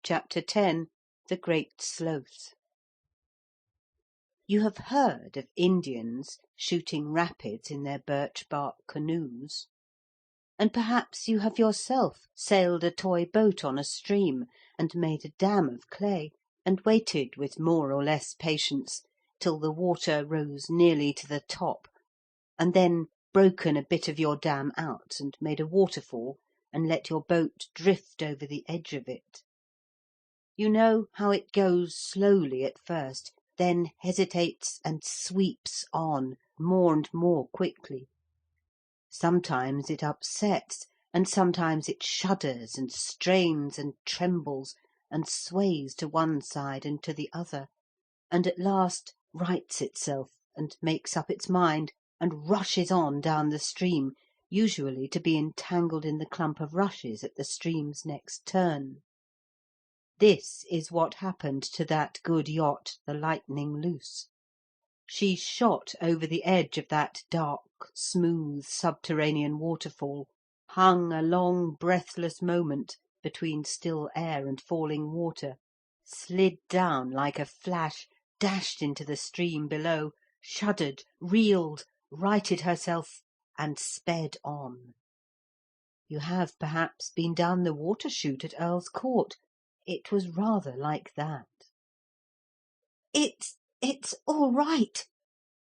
Chapter 10 The Great Sloth. You have heard of Indians shooting rapids in their birch-bark canoes, and perhaps you have yourself sailed a toy boat on a stream and made a dam of clay, and waited with more or less patience till the water rose nearly to the top, and then broken a bit of your dam out and made a waterfall and let your boat drift over the edge of it. You know how it goes slowly at first, then hesitates and sweeps on more and more quickly. Sometimes it upsets, and sometimes it shudders and strains and trembles and sways to one side and to the other, and at last rights itself and makes up its mind and rushes on down the stream, usually to be entangled in the clump of rushes at the stream's next turn. This is what happened to that good yacht, the Lightning Loose. She shot over the edge of that dark, smooth, subterranean waterfall, hung a long, breathless moment between still air and falling water, slid down like a flash, dashed into the stream below, shuddered, reeled, righted herself, and sped on. You have perhaps been down the water-chute at Earl's Court. It was rather like that. It's all right,"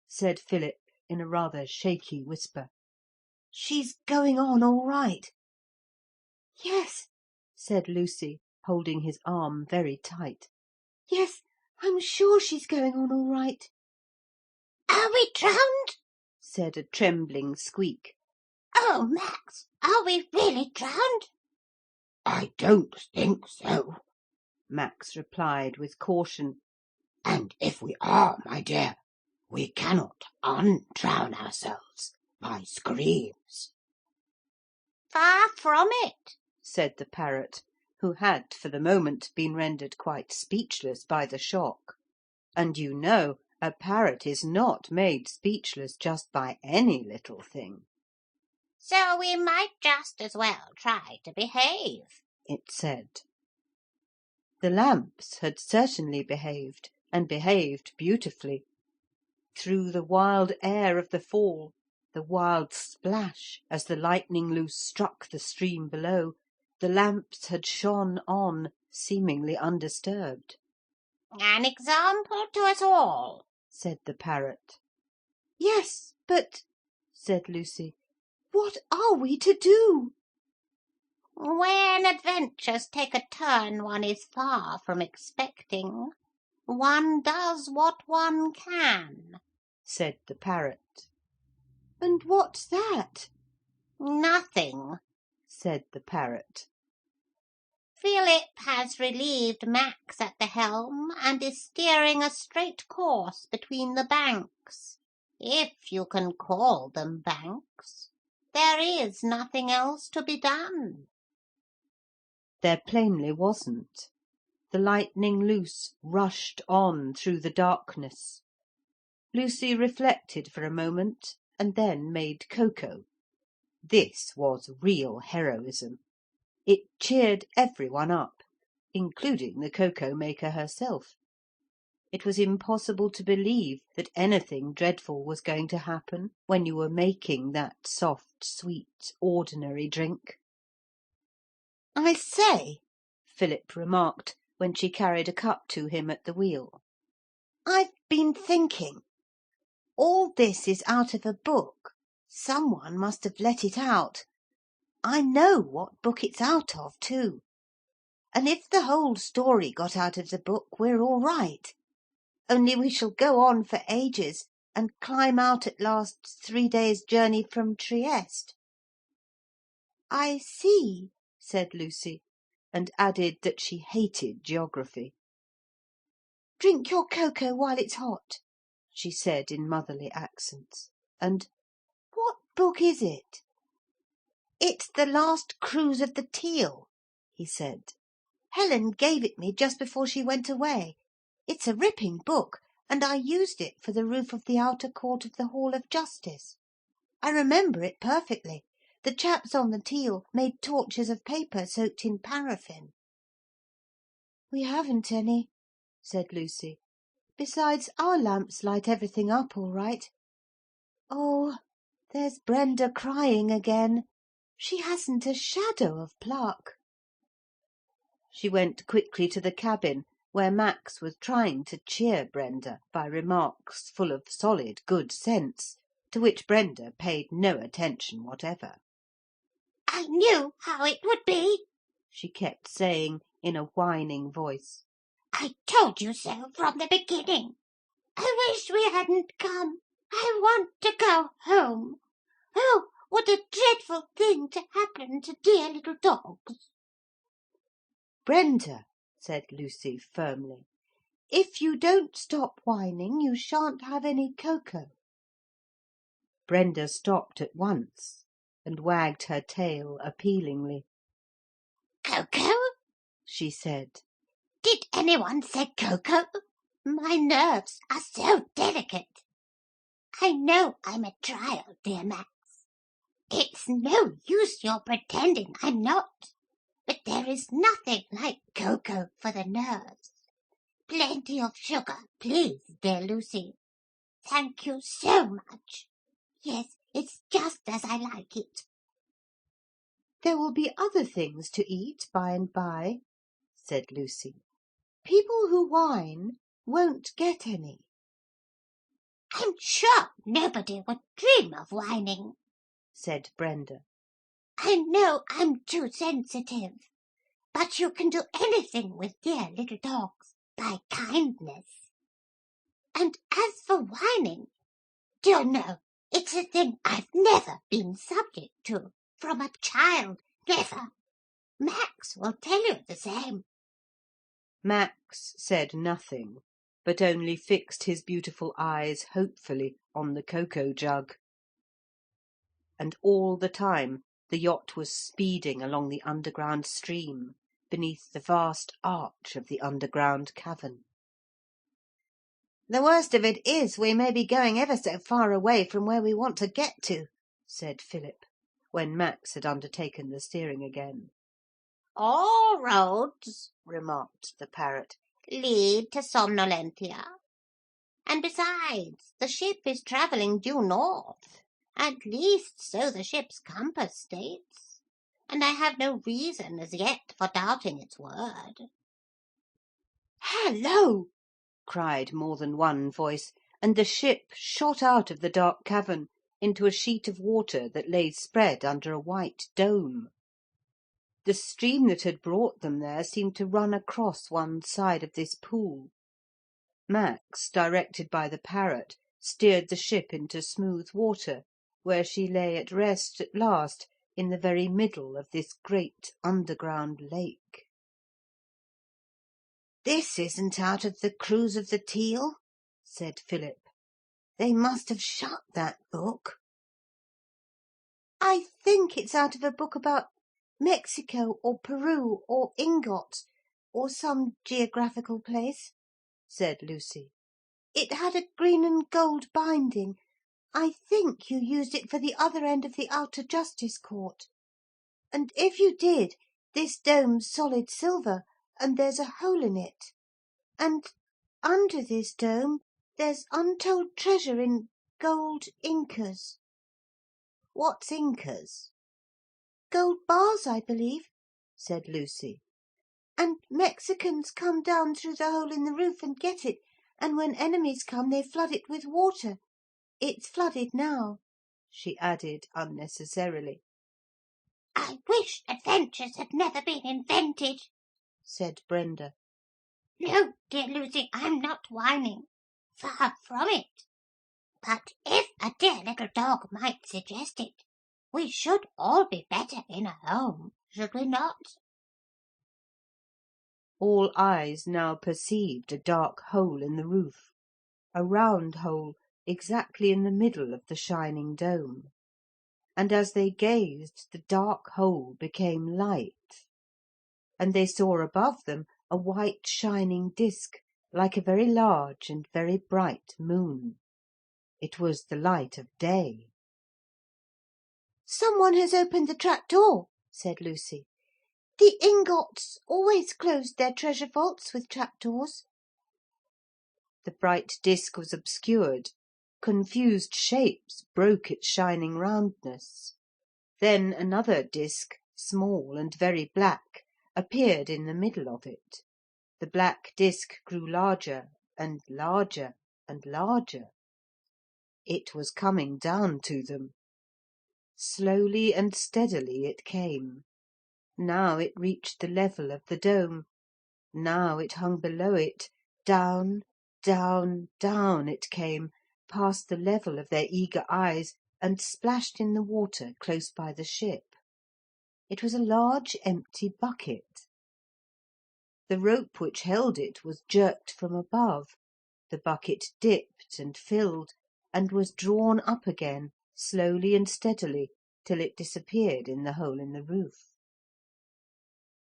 said Philip in a rather shaky whisper. "She's going on all right." "Yes," said Lucy, holding his arm very tight. "Yes, I'm sure she's going on all right." "Are we drowned?" said a trembling squeak. "Oh, Max, are we really drowned?" "I don't think so," Max replied with caution. "And if we are, my dear, we cannot undrown ourselves by screams." "Far from it," said the parrot, who had for the moment been rendered quite speechless by the shock. And you know a parrot is not made speechless just by any little thing. "So we might just as well try to behave," it said. The lamps had certainly behaved, and behaved beautifully. Through the wild air of the fall, the wild splash as the Lightning Loose struck the stream below, the lamps had shone on, seemingly undisturbed. "An example to us all," said the parrot. "Yes, but," said Lucy, "what are we to do?" "When adventures take a turn one is far from expecting, one does what one can," said the parrot. "And what's that?" "Nothing," said the parrot. "Philip has relieved Max at the helm and is steering a straight course between the banks, if you can call them banks. There is nothing else to be done." There plainly wasn't. The Lightning Loose rushed on through the darkness. Lucy reflected for a moment and then made cocoa. This was real heroism. It cheered every one up, including the cocoa-maker herself. It was impossible to believe that anything dreadful was going to happen when you were making that soft, sweet, ordinary drink. "I say," Philip remarked, when she carried a cup to him at the wheel, "I've been thinking. All this is out of a book. Some one must have let it out. I know what book it's out of, too. And if the whole story got out of the book, we're all right. Only we shall go on for ages, and climb out at last 3 days' journey from Trieste." "I see," said Lucy, and added that she hated geography. "Drink your cocoa while it's hot," she said in motherly accents. And "What book is it?" "It's The Last Cruise of the Teal," he said. "Helen gave it me just before she went away. It's a ripping book, and I used it for the roof of the outer court of the Hall of Justice. I remember it perfectly. The chaps on the Teal made torches of paper soaked in paraffin." "We haven't any," said Lucy. "Besides, our lamps light everything up all right. Oh, there's Brenda crying again. She hasn't a shadow of pluck." She went quickly to the cabin, where Max was trying to cheer Brenda by remarks full of solid good sense, to which Brenda paid no attention whatever. "I knew how it would be," she kept saying in a whining voice. "I told you so from the beginning. I wish we hadn't come. I want to go home. Oh, what a dreadful thing to happen to dear little dogs." "Brenda," said Lucy firmly, "if you don't stop whining you shan't have any cocoa." Brenda stopped at once and wagged her tail appealingly. "Cocoa?" she said. "Did anyone say cocoa? My nerves are so delicate. I know I'm a trial, dear Max. It's no use your pretending I'm not. But there is nothing like cocoa for the nerves. Plenty of sugar, please, dear Lucy. Thank you so much. Yes, it's just as I like it." "There will be other things to eat by and by," said Lucy. "People who whine won't get any." "I'm sure nobody would dream of whining," said Brenda. "I know I'm too sensitive, but you can do anything with dear little dogs by kindness. And as for whining, do you know, it's a thing I've never been subject to from a child, never. Max will tell you the same." Max said nothing, but only fixed his beautiful eyes hopefully on the cocoa jug. And all the time the yacht was speeding along the underground stream, beneath the vast arch of the underground cavern. "The worst of it is we may be going ever so far away from where we want to get to," said Philip, when Max had undertaken the steering again. "All roads," remarked the parrot, "lead to Somnolentia. And besides, the ship is travelling due north. At least so the ship's compass states. And I have no reason as yet for doubting its word." "Hallo!" cried more than one voice, and the ship shot out of the dark cavern into a sheet of water that lay spread under a white dome. The stream that had brought them there seemed to run across one side of this pool. Max, directed by the parrot, steered the ship into smooth water, where she lay at rest at last in the very middle of this great underground lake. "This isn't out of the Cruise of the Teal," said Philip. "They must have shut that book." "I think it's out of a book about Mexico or Peru or Ingots or some geographical place," said Lucy. "It had a green and gold binding. I think you used it for the other end of the outer justice court. And if you did, this dome's solid silver, and there's a hole in it. And under this dome there's untold treasure in gold incas." "What's incas?" "Gold bars, I believe," said Lucy. "And Mexicans come down through the hole in the roof and get it, and when enemies come they flood it with water. It's flooded now," she added unnecessarily. "I wish adventures had never been invented," said Brenda. "No, dear Lucy, I'm not whining. Far from it. But if a dear little dog might suggest it, we should all be better in a home, should we not?" All eyes now perceived a dark hole in the roof, a round hole exactly in the middle of the shining dome. And as they gazed the dark hole became light, and they saw above them a white shining disk like a very large and very bright moon. It was the light of day. "Some one has opened the trap door," said Lucy. The Ingots always closed their treasure vaults with trapdoors. The bright disk was obscured. Confused shapes broke its shining roundness. Then another disk, small and very black, appeared in the middle of it. The black disk grew larger and larger and larger. It was coming down to them. Slowly and steadily it came. Now it reached the level of the dome. Now it hung below it. Down, down, down it came, past the level of their eager eyes, and splashed in the water close by the ship. It was a large empty bucket. The rope which held it was jerked from above. The bucket dipped and filled, and was drawn up again, slowly and steadily, till it disappeared in the hole in the roof.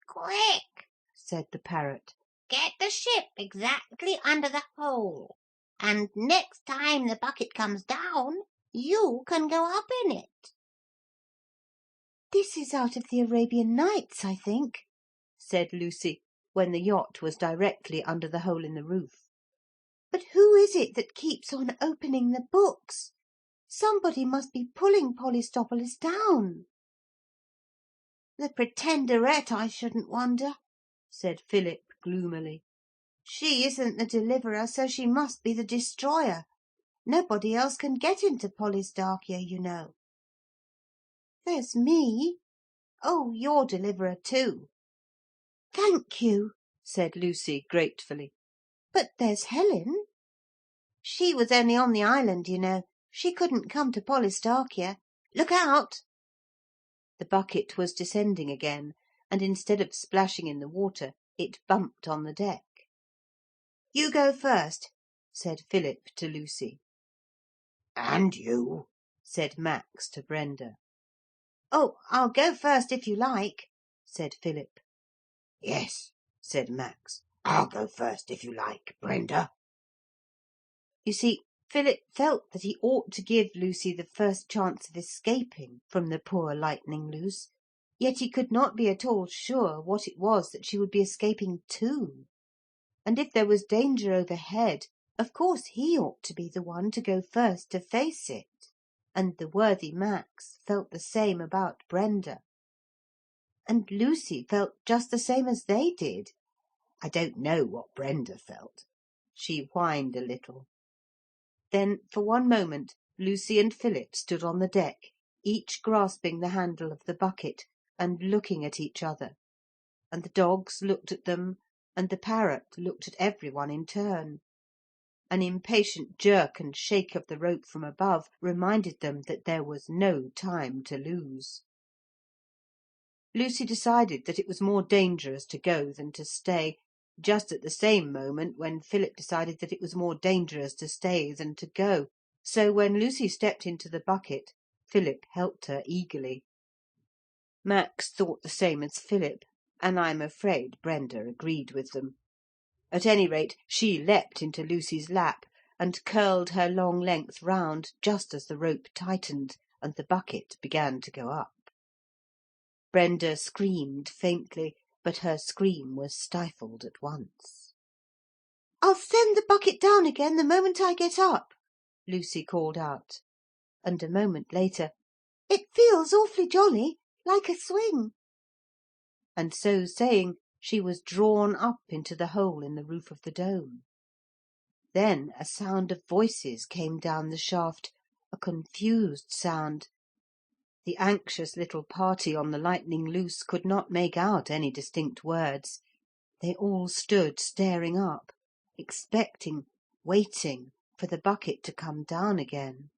"Quick," said the parrot. "Get the ship exactly under the hole, and next time the bucket comes down, you can go up in it." "This is out of the Arabian Nights, I think," said Lucy, when the yacht was directly under the hole in the roof. "But who is it that keeps on opening the books? Somebody must be pulling Polystopolis down." "The Pretenderette, I shouldn't wonder," said Philip gloomily. "She isn't the deliverer, so she must be the destroyer. Nobody else can get into Polystarchia, you know." "There's me." "Oh, you're deliverer too." "Thank you," said Lucy gratefully. "But there's Helen." "She was only on the island, you know. She couldn't come to Polystarchia. Look out!" The bucket was descending again, and instead of splashing in the water, it bumped on the deck. "You go first," said Philip to Lucy. And you, said Max to Brenda. "Oh, I'll go first if you like," said Philip. Yes, said Max. I'll go first if you like, Brenda. You see, Philip felt that he ought to give Lucy the first chance of escaping from the poor Lightning Loose, yet he could not be at all sure what it was that she would be escaping to. And if there was danger overhead, of course he ought to be the one to go first to face it. And the worthy Max felt the same about Brenda. And Lucy felt just the same as they did. I don't know what Brenda felt. She whined a little. Then, for one moment, Lucy and Philip stood on the deck, each grasping the handle of the bucket and looking at each other, and the dogs looked at them, and the parrot looked at every one in turn. An impatient jerk and shake of the rope from above reminded them that there was no time to lose. Lucy decided that it was more dangerous to go than to stay, just at the same moment when Philip decided that it was more dangerous to stay than to go. So when Lucy stepped into the bucket, Philip helped her eagerly. Max thought the same as Philip, and I'm afraid Brenda agreed with them. At any rate, she leapt into Lucy's lap and curled her long length round just as the rope tightened and the bucket began to go up. Brenda screamed faintly, but her scream was stifled at once. "I'll send the bucket down again the moment I get up," Lucy called out, and a moment later, "It feels awfully jolly, like a swing." And so saying, she was drawn up into the hole in the roof of the dome. Then a sound of voices came down the shaft, a confused sound. The anxious little party on the Lightning Loose could not make out any distinct words. They all stood staring up, expecting, waiting for the bucket to come down again.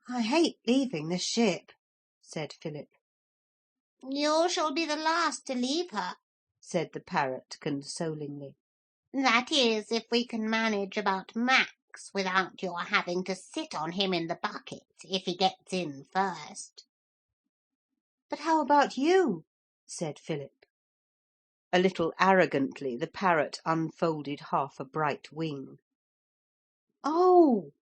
"I hate leaving the ship," said Philip. "You shall be the last to leave her," said the parrot consolingly. "That is, if we can manage about Max without your having to sit on him in the bucket if he gets in first." "But how about you?" said Philip. A little arrogantly the parrot unfolded half a bright wing. "Oh,"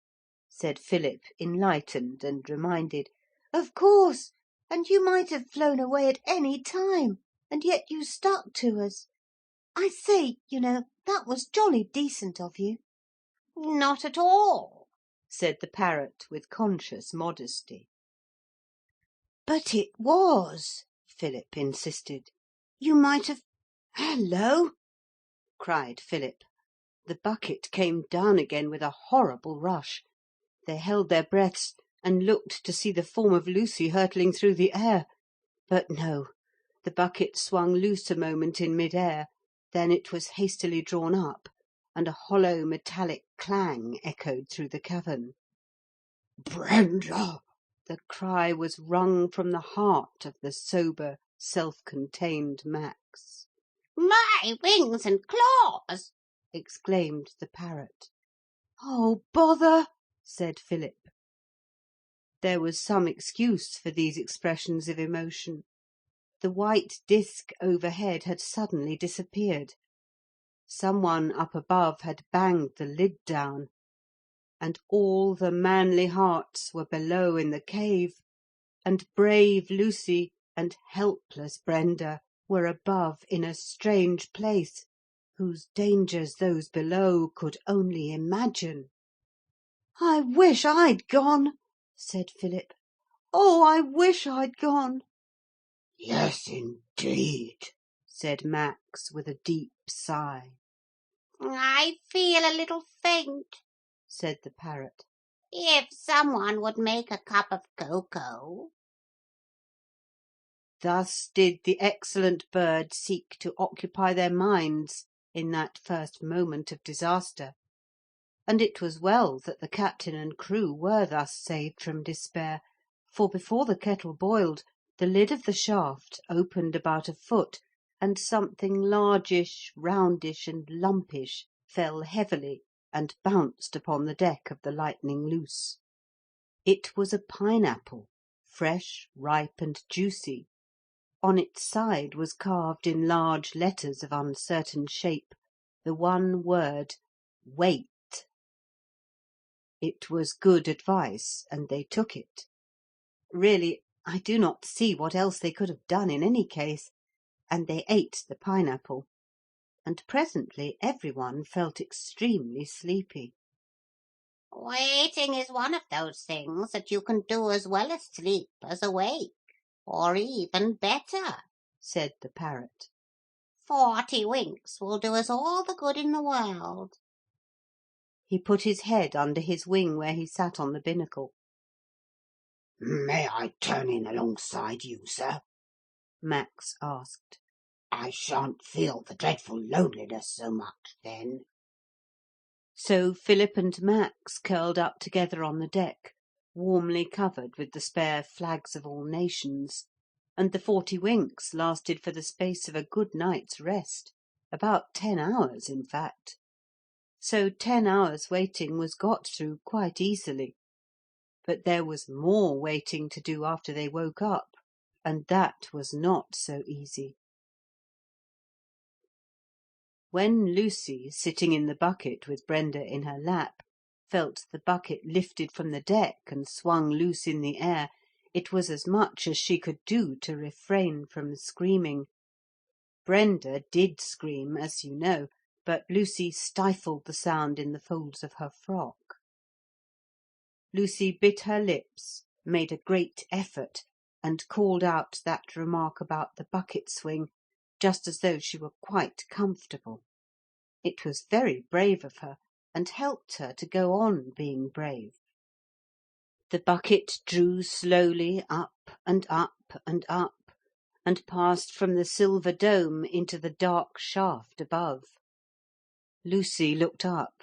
said Philip, enlightened and reminded. "Of course. and you might have flown away at any time, and yet you stuck to us. I say, you know, that was jolly decent of you.' 'Not at all,' said the parrot with conscious modesty. 'But it was,' Philip insisted. 'You might have—' 'Hullo!' cried Philip. The bucket came down again with a horrible rush. They held their breaths and looked to see the form of Lucy hurtling through the air. But no, the bucket swung loose a moment in mid-air, then it was hastily drawn up, and a hollow metallic clang echoed through the cavern. 'Brenda!' The cry was wrung from the heart of the sober, self-contained Max. 'My wings and claws!' exclaimed the parrot. 'Oh, bother!' said Philip. There was some excuse for these expressions of emotion. The white disk overhead had suddenly disappeared. Some one up above had banged the lid down, and all the manly hearts were below in the cave, and brave Lucy and helpless Brenda were above in a strange place, whose dangers those below could only imagine. 'I wish I'd gone,' said Philip. 'Oh, I wish I'd gone.' 'Yes, indeed,' said Max with a deep sigh. 'I feel a little faint,' said the parrot. 'If some one would make a cup of cocoa.' Thus did the excellent bird seek to occupy their minds in that first moment of disaster. And it was well that the captain and crew were thus saved from despair, for before the kettle boiled, the lid of the shaft opened about a foot, and something largish, roundish, and lumpish fell heavily and bounced upon the deck of the Lightning Loose. It was a pineapple, fresh, ripe, and juicy. On its side was carved in large letters of uncertain shape the one word, "Wait." It was good advice, and they took it. Really, I do not see what else they could have done in any case, and they ate the pineapple, and presently every one felt extremely sleepy. 'Waiting is one of those things that you can do as well asleep as awake, or even better,' said the parrot. 40 winks will do us all the good in the world.' He put his head under his wing where he sat on the binnacle. 'May I turn in alongside you, sir?' Max asked. 'I shan't feel the dreadful loneliness so much then.' So Philip and Max curled up together on the deck, warmly covered with the spare flags of all nations, and the 40 winks lasted for the space of a good night's rest, about 10 hours, in fact. So 10 hours' waiting was got through quite easily. But there was more waiting to do after they woke up, and that was not so easy. When Lucy, sitting in the bucket with Brenda in her lap, felt the bucket lifted from the deck and swung loose in the air, it was as much as she could do to refrain from screaming. Brenda did scream, as you know, but Lucy stifled the sound in the folds of her frock. Lucy bit her lips, made a great effort, and called out that remark about the bucket swing, just as though she were quite comfortable. It was very brave of her, and helped her to go on being brave. The bucket drew slowly up and up and up, and passed from the silver dome into the dark shaft above. Lucy looked up.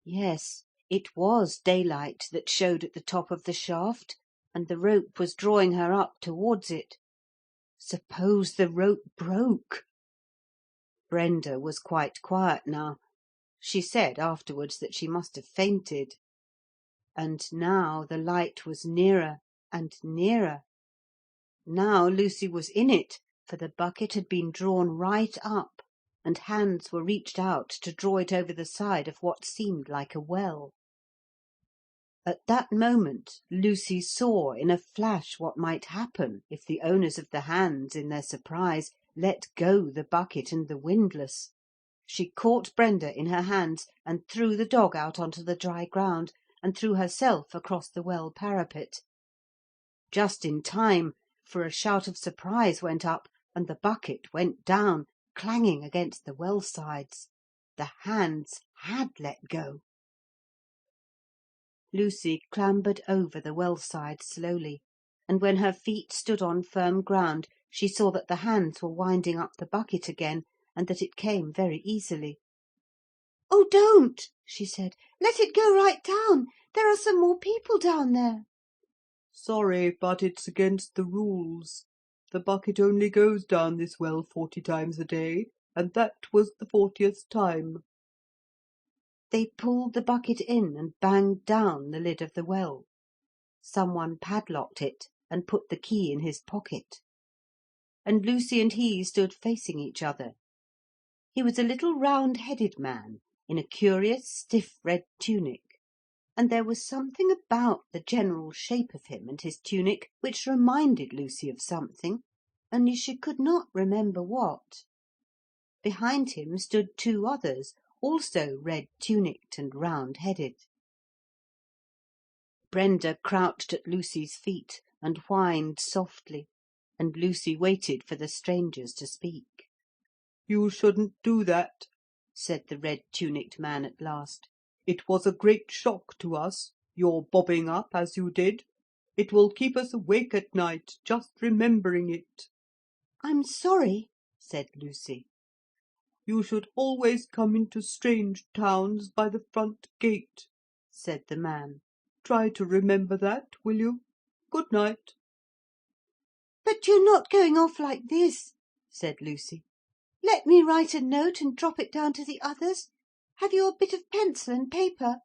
Yes, it was daylight that showed at the top of the shaft, and the rope was drawing her up towards it. Suppose the rope broke? Brenda was quite quiet now. She said afterwards that she must have fainted. And now the light was nearer and nearer. Now Lucy was in it, for the bucket had been drawn right up, and hands were reached out to draw it over the side of what seemed like a well. At that moment Lucy saw in a flash what might happen if the owners of the hands, in their surprise, let go the bucket and the windlass. She caught Brenda in her hands and threw the dog out on to the dry ground, and threw herself across the well parapet. Just in time, for a shout of surprise went up, and the bucket went down, clanging against the well sides. The hands had let go. Lucy clambered over the well side slowly, and when her feet stood on firm ground she saw that the hands were winding up the bucket again, and that it came very easily. "Oh, don't," she said. "Let it go right down. There are some more people down there." "Sorry, but it's against the rules. The bucket only goes down this well 40 times a day, and that was the 40th time." They pulled the bucket in and banged down the lid of the well. Some one padlocked it and put the key in his pocket. And Lucy and he stood facing each other. He was a little round-headed man in a curious stiff red tunic, and there was something about the general shape of him and his tunic which reminded Lucy of something, only she could not remember what. Behind him stood two others, also red-tunicked and round-headed. Brenda crouched at Lucy's feet and whined softly, and Lucy waited for the strangers to speak. "You shouldn't do that," said the red-tunicked man at last. "It was a great shock to us, your bobbing up as you did. It will keep us awake at night, just remembering it." "I'm sorry," said Lucy. "You should always come into strange towns by the front gate," said the man. "Try to remember that, will you? Good night." "But you're not going off like this," said Lucy. "Let me write a note and drop it down to the others. Have you a bit of pencil and paper?"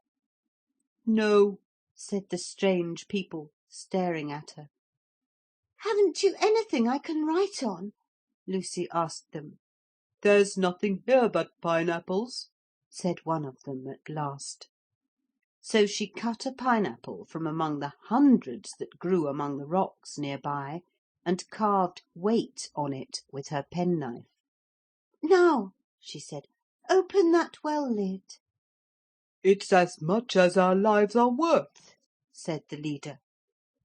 "No," said the strange people, staring at her. "Haven't you anything I can write on?" Lucy asked them. "There's nothing here but pineapples," said one of them at last. So she cut a pineapple from among the hundreds that grew among the rocks near by, and carved "Wait" on it with her penknife. "Now," she said, "open that well lid." "It's as much as our lives are worth," said the leader.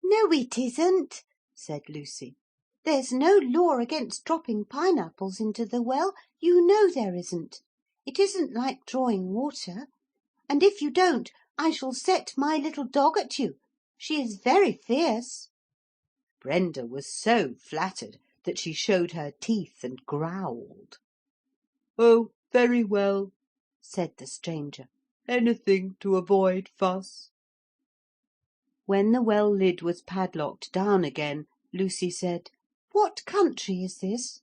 "No, it isn't," said Lucy. "There's no law against dropping pineapples into the well. You know there isn't. It isn't like drawing water. And if you don't, I shall set my little dog at you. She is very fierce." Brenda was so flattered that she showed her teeth and growled. "Oh, very well," said the stranger. "Anything to avoid fuss." When the well lid was padlocked down again, Lucy said, "What country is this?"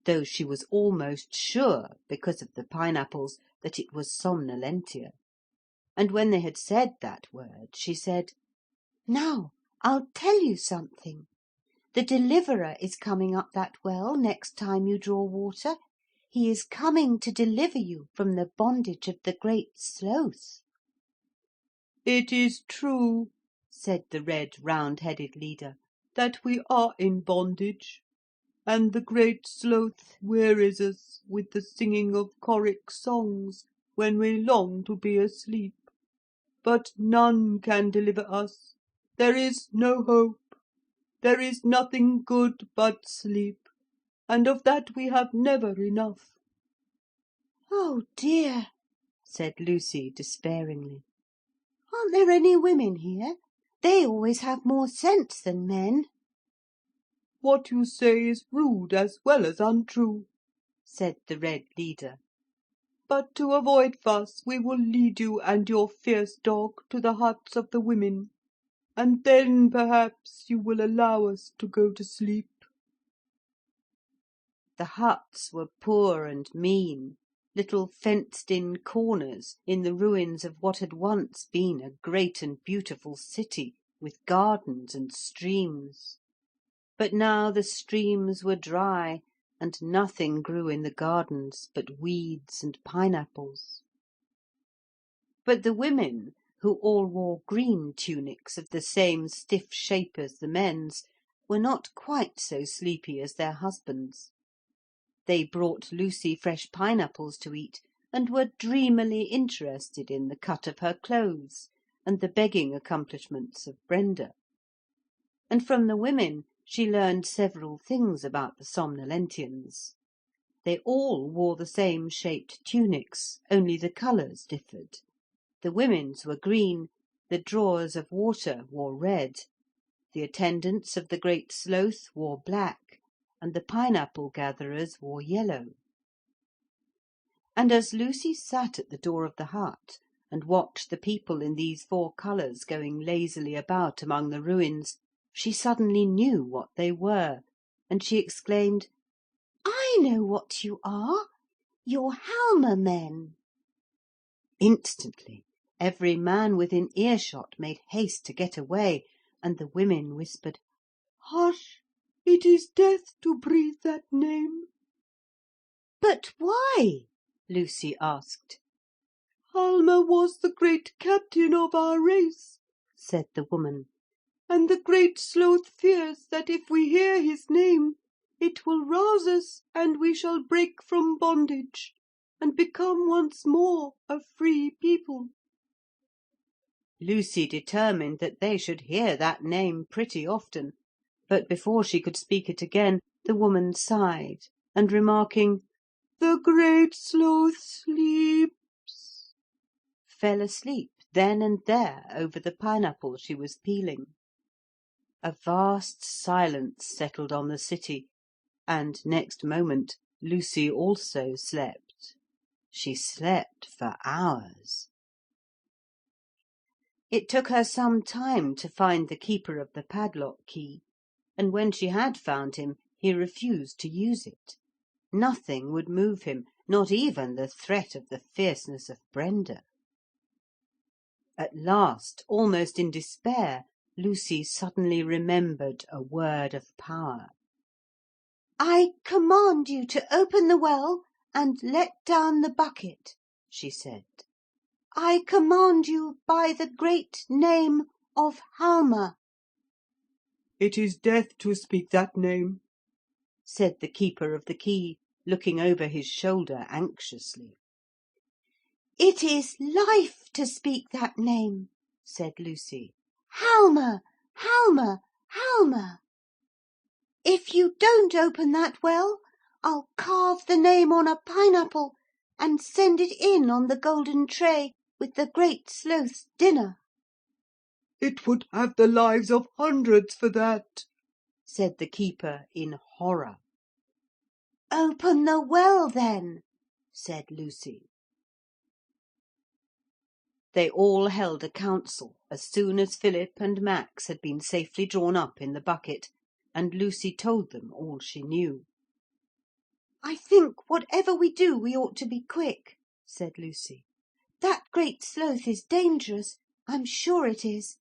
though she was almost sure, because of the pineapples, that it was Somnolentia. And when they had said that word, she said, "Now I'll tell you something. The Deliverer is coming up that well next time you draw water. He is coming to deliver you from the bondage of the great Sloth." "It is true," said the red round-headed leader, "that we are in bondage, and the great Sloth wearies us with the singing of choric songs when we long to be asleep. But none can deliver us. There is no hope. There is nothing good but sleep, and of that we have never enough." "Oh dear," said Lucy despairingly. "Aren't there any women here? They always have more sense than men." "What you say is rude as well as untrue," said the red leader. "But to avoid fuss we will lead you and your fierce dog to the huts of the women, and then perhaps you will allow us to go to sleep." The huts were poor and mean, little fenced-in corners in the ruins of what had once been a great and beautiful city, with gardens and streams. But now the streams were dry, and nothing grew in the gardens but weeds and pineapples. But the women, who all wore green tunics of the same stiff shape as the men's, were not quite so sleepy as their husbands. They brought Lucy fresh pineapples to eat, and were dreamily interested in the cut of her clothes and the begging accomplishments of Brenda. And from the women she learned several things about the Somnolentians. They all wore the same shaped tunics, only the colours differed. The women's were green, the drawers of water wore red, the attendants of the Great Sloth wore black, and the pineapple gatherers wore yellow. And as Lucy sat at the door of the hut and watched the people in these 4 colours going lazily about among the ruins, she suddenly knew what they were, and she exclaimed, "I know what you are. You're Halma men." Instantly every man within earshot made haste to get away, and the women whispered, "Hush! It is death to breathe that name." "But why?" Lucy asked. "Halma was the great captain of our race," said the woman, "and the Great Sloth fears that if we hear his name it will rouse us and we shall break from bondage and become once more a free people." Lucy determined that they should hear that name pretty often, but before she could speak it again the woman sighed, and remarking, "The Great Sloth sleeps," fell asleep then and there over the pineapple she was peeling. A vast silence settled on the city, and next moment Lucy also slept. She slept for hours. It took her some time to find the keeper of the padlock key, and when she had found him he refused to use it. Nothing would move him, not even the threat of the fierceness of Brenda. At last, almost in despair, Lucy suddenly remembered a word of power. "I command you to open the well and let down the bucket," she said. "I command you by the great name of Halma." "It is death to speak that name," said the keeper of the key, looking over his shoulder anxiously. "It is life to speak that name," said Lucy. "Halma, Halma, Halma. If you don't open that well, I'll carve the name on a pineapple and send it in on the golden tray with the Great Sloth's dinner." "It would have the lives of hundreds for that," said the keeper in horror. "Open the well then," said Lucy. They all held a council as soon as Philip and Max had been safely drawn up in the bucket, and Lucy told them all she knew. "I think whatever we do we ought to be quick," said Lucy. "That Great Sloth is dangerous, I'm sure it is.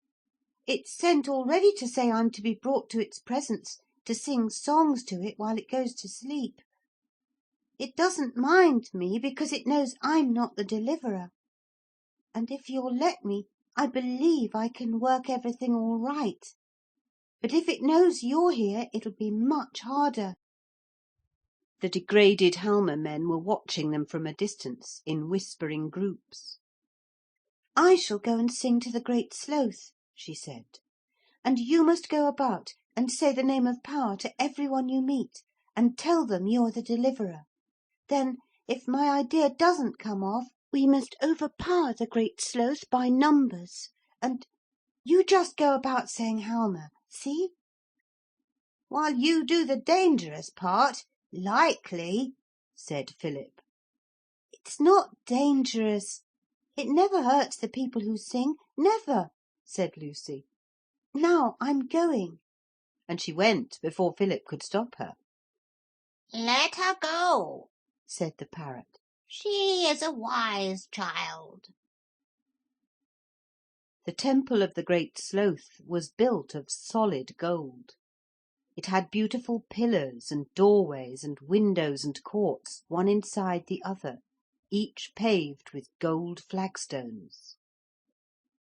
It's sent already to say I'm to be brought to its presence to sing songs to it while it goes to sleep. It doesn't mind me because it knows I'm not the deliverer. And if you'll let me, I believe I can work everything all right. But if it knows you're here, it'll be much harder." The degraded Halma men were watching them from a distance in whispering groups. "I shall go and sing to the Great Sloth," she said, "and you must go about and say the name of power to every one you meet, and tell them you're the deliverer. Then, if my idea doesn't come off, we must overpower the Great Sloth by numbers, and you just go about saying Halma, see?" "While you do the dangerous part, likely," said Philip. "It's not dangerous. It never hurts the people who sing, never," said Lucy. "Now I'm going." And she went before Philip could stop her. "Let her go," said the parrot. "She is a wise child." The temple of the Great Sloth was built of solid gold. It had beautiful pillars and doorways and windows and courts, one inside the other, each paved with gold flagstones.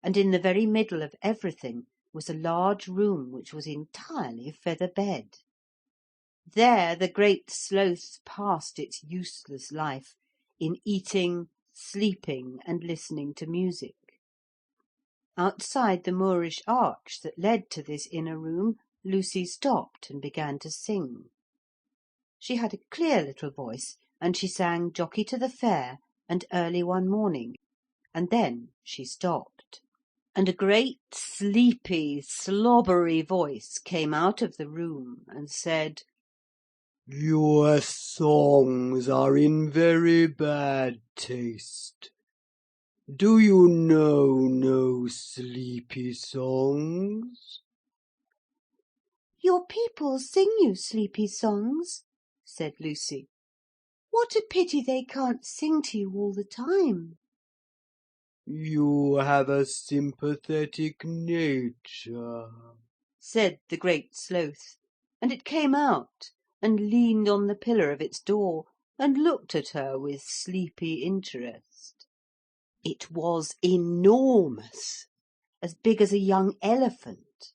and in the very middle of everything was a large room which was entirely feather-bed. There the Great Sloth passed its useless life in eating, sleeping, and listening to music. Outside the Moorish arch that led to this inner room, Lucy stopped and began to sing. She had a clear little voice, and she sang Jockey to the Fair and Early One Morning, and then she stopped, and a great sleepy, slobbery voice came out of the room and said, "Your songs are in very bad taste. Do you know no sleepy songs?" "Your people sing you sleepy songs," said Lucy. "What a pity they can't sing to you all the time." "You have a sympathetic nature," said the Great Sloth, and it came out and leaned on the pillar of its door and looked at her with sleepy interest. It was enormous, as big as a young elephant,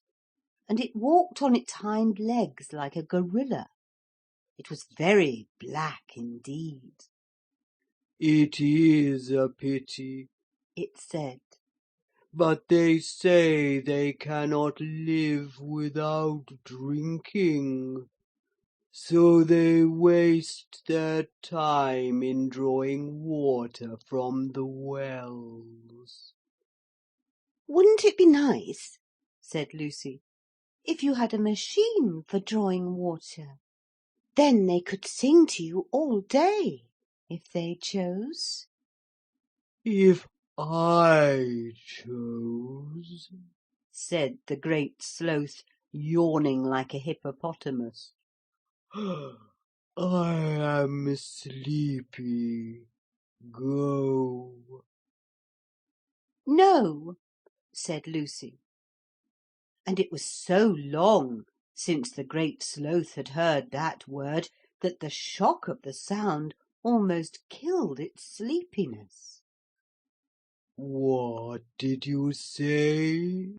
and it walked on its hind legs like a gorilla. It was very black indeed. "It is a pity," it said. "but they say they cannot live without drinking, so they waste their time in drawing water from the wells." "Wouldn't it be nice," said Lucy, "if you had a machine for drawing water? Then they could sing to you all day, if they chose." "If I chose," said the Great Sloth, yawning like a hippopotamus. "I am sleepy. Go." "No," said Lucy. And it was so long since the Great Sloth had heard that word that the shock of the sound almost killed its sleepiness. "What did you say?"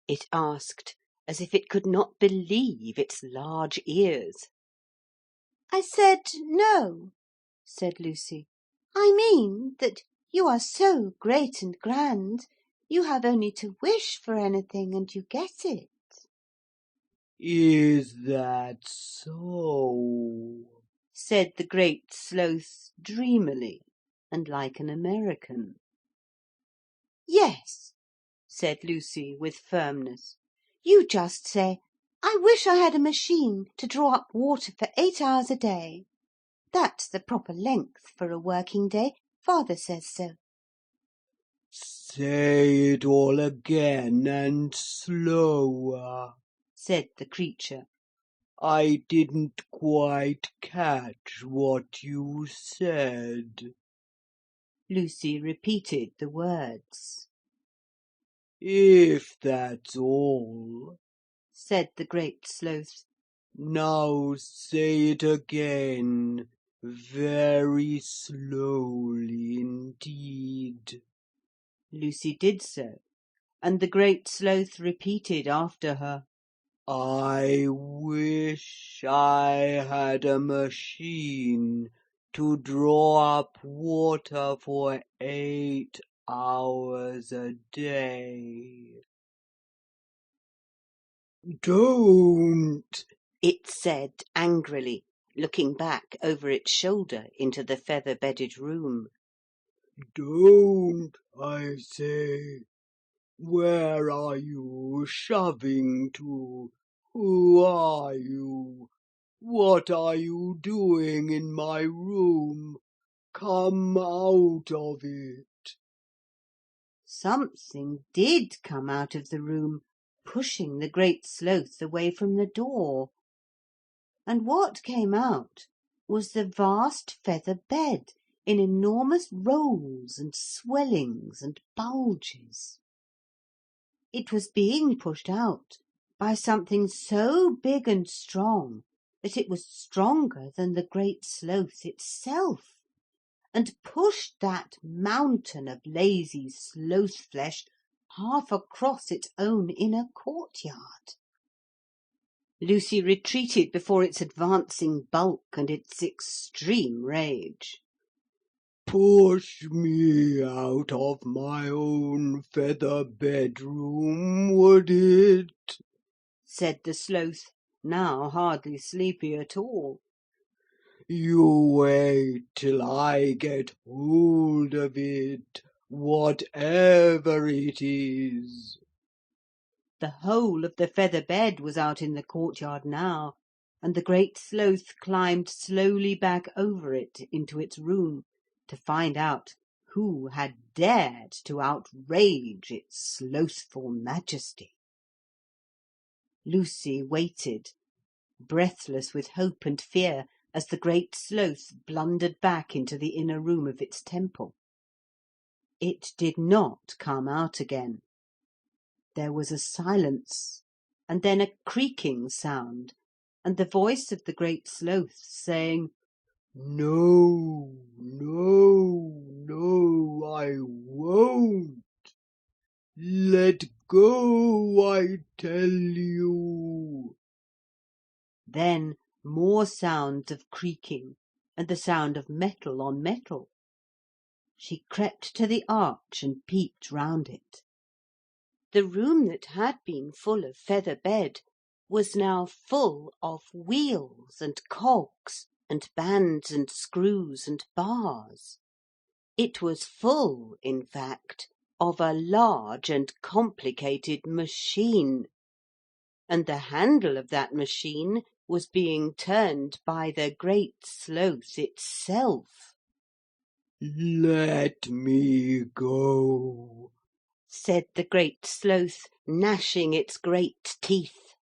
it asked, as if it could not believe its large ears. "I said no," said Lucy. "I mean that you are so great and grand, you have only to wish for anything and you get it." "Is that so?" said the Great Sloth dreamily, and like an American. "Yes," said Lucy with firmness. "You just say, 'I wish I had a machine to draw up water for 8 hours a day.' That's the proper length for a working day. Father says so." "Say it all again and slower," said the creature. "I didn't quite catch what you said." Lucy repeated the words. "If that's all," said the Great Sloth. "now say it again, very slowly indeed." Lucy did so, and the Great Sloth repeated after her, "I wish I had a machine to draw up water for 8 hours a day." "Don't!" it said angrily, looking back over its shoulder into the feather-bedded room. "Don't, I say! Where are you shoving to? Who are you? What are you doing in my room? Come out of it." Something did come out of the room, pushing the Great Sloth away from the door. And what came out was the vast feather bed in enormous rolls and swellings and bulges. It was being pushed out by something so big and strong that it was stronger than the Great Sloth itself, and pushed that mountain of lazy sloth flesh half across its own inner courtyard. Lucy retreated before its advancing bulk and its extreme rage. Push me out of my own feather bedroom, would it? Said the Sloth, now hardly sleepy at all. You wait till I get hold of it, whatever it is. The whole of the feather bed was out in the courtyard now, and the Great Sloth climbed slowly back over it into its room to find out who had dared to outrage its slothful majesty. Lucy waited, breathless with hope and fear, as the Great Sloth blundered back into the inner room of its temple. It did not come out again. There was a silence, and then a creaking sound, and the voice of the Great Sloth saying, No, no, no, I won't. Let go, I tell you. Then more sounds of creaking, and the sound of metal on metal. She crept to the arch and peeped round it. The room that had been full of feather bed was now full of wheels and cogs and bands and screws and bars. It was full, in fact, of a large and complicated machine, and the handle of that machine was being turned by the Great Sloth itself. Let me go, said the Great Sloth, gnashing its great teeth.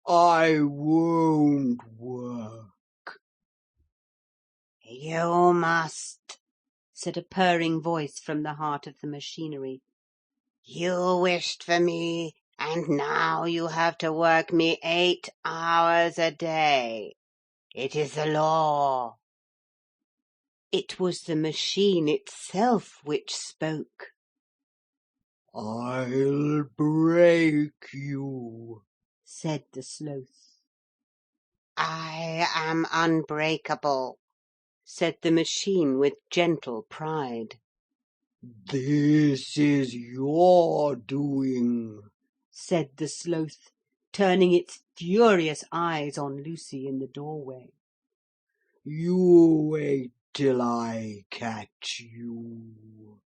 I won't work. You must, said a purring voice from the heart of the machinery. You wished for me, and now you have to work me 8 hours a day. It is the law. It was the machine itself which spoke. I'll break you, said the Sloth. I am unbreakable, said the machine with gentle pride. This is your doing, said the Sloth, turning its furious eyes on Lucy in the doorway. You wait till I catch you.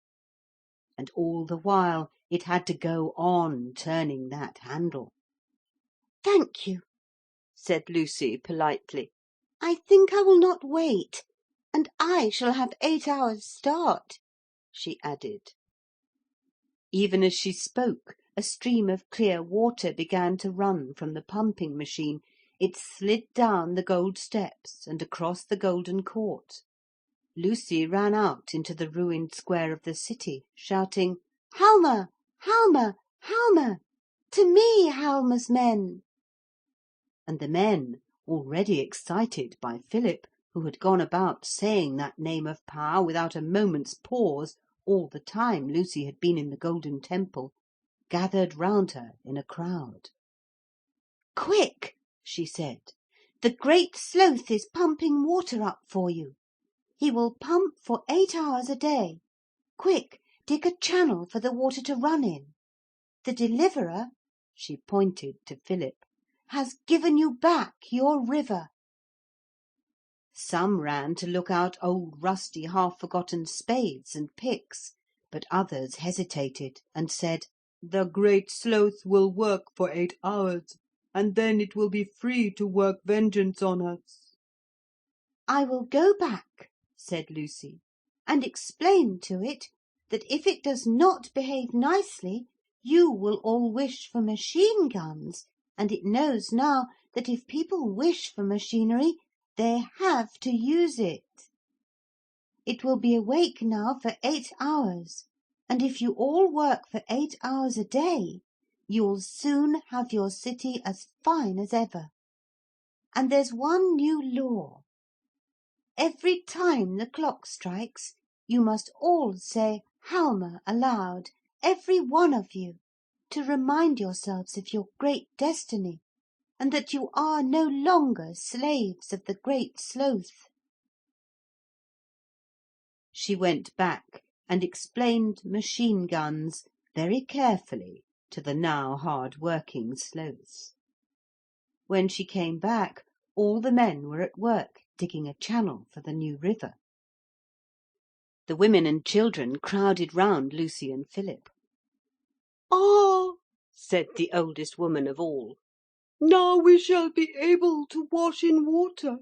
And all the while it had to go on turning that handle. Thank you, said Lucy politely. I think I will not wait, and I shall have 8 hours' start, she added. Even as she spoke, a stream of clear water began to run from the pumping machine. It slid down the gold steps and across the golden court. Lucy ran out into the ruined square of the city, shouting, Halma! Halma! Halma! To me, Halma's men! And the men, already excited by Philip, who had gone about saying that name of power without a moment's pause all the time Lucy had been in the Golden Temple, gathered round her in a crowd. Quick, she said, the Great Sloth is pumping water up for you. He will pump for 8 hours a day. Quick, dig a channel for the water to run in. The Deliverer, she pointed to Philip, has given you back your river. Some ran to look out old rusty half-forgotten spades and picks, but others hesitated and said, The Great Sloth will work for 8 hours, and then it will be free to work vengeance on us. I will go back, said Lucy, and explain to it that if it does not behave nicely, you will all wish for machine guns, and it knows now that if people wish for machinery, they have to use it. It will be awake now for 8 hours, and if you all work for 8 hours a day, you'll soon have your city as fine as ever. And there's one new law. Every time the clock strikes, you must all say Halma aloud, every one of you, to remind yourselves of your great destiny, and that you are no longer slaves of the great Sloth." She went back and explained machine guns very carefully to the now hard-working Sloths. When she came back, all the men were at work digging a channel for the new river. The women and children crowded round Lucy and Philip. "Ah," said the oldest woman of all, "now we shall be able to wash in water.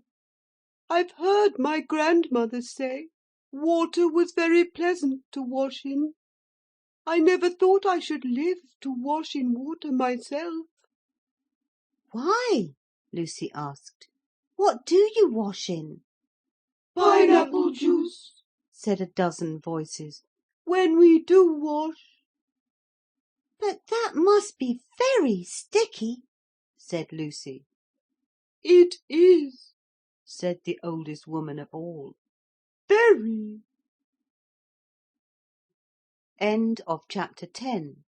I've heard my grandmother say water was very pleasant to wash in. I never thought I should live to wash in water myself." "Why?" Lucy asked. "What do you wash in?" "Pineapple juice," said a dozen voices, "when we do wash." "But that must be very sticky," said Lucy. "It is," said the oldest woman of all. "Very." End of chapter 10.